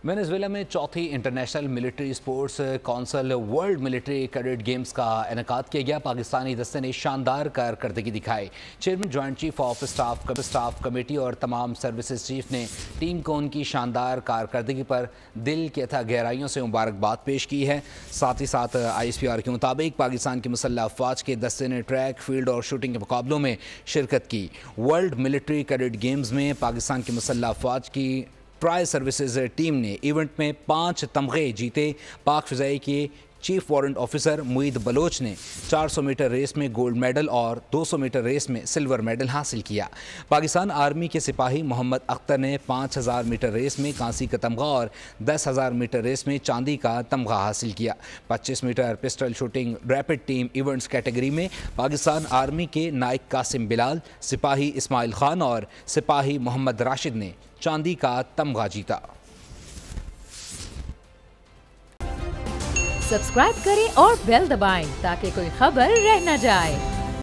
Venezuela میں چوتھی international military sports council world military cadet games کا انعقاد کیا گیا۔ پاکستانی دستے نے شاندار کارکردگی دکھائی۔ Chairman joint chief of staff committee اور تمام سروسز چیف نے ٹیم کو ان کی شاندار کارکردگی پر دل کی اتھا گہرائیوں سے مبارکباد پیش کی ہے۔ ساتھ ہی ساتھ ISPR کے مطابق پاکستان کی مسلح افواج کے دستے نے ٹریک، فیلڈ اور شوٹنگ کے مقابلوں میں شرکت کی۔ ورلڈ ملٹری کیڈٹ گیمز میں پاکستان کی مسلح افواج کی ٹرائی سروسز ٹیم نے ایونٹ میں 5 تمغے جیتے۔ پاک فضائی کے chief warrant officer Moeed Baloch نے 400 میٹر ریس میں گولڈ میڈل اور 200 میٹر ریس میں سلور میڈل حاصل کیا۔ پاکستان آرمی کے سپاہی محمد اختر نے 5000 میٹر ریس میں کانسی کا تمغہ اور 10,000 میٹر ریس میں چاندی کا تمغہ حاصل کیا۔ 25 metre pistol shooting rapid team events category میں پاکستان آرمی کے نائک قاسم بلال، سپاہی اسماعیل خان اور سپاہی محمد راشد نے چاندی کا تمغہ جیتا۔ سبسکرائب کریں اور بیل دبائیں تاکہ کوئی خبر رہ نہ جائے۔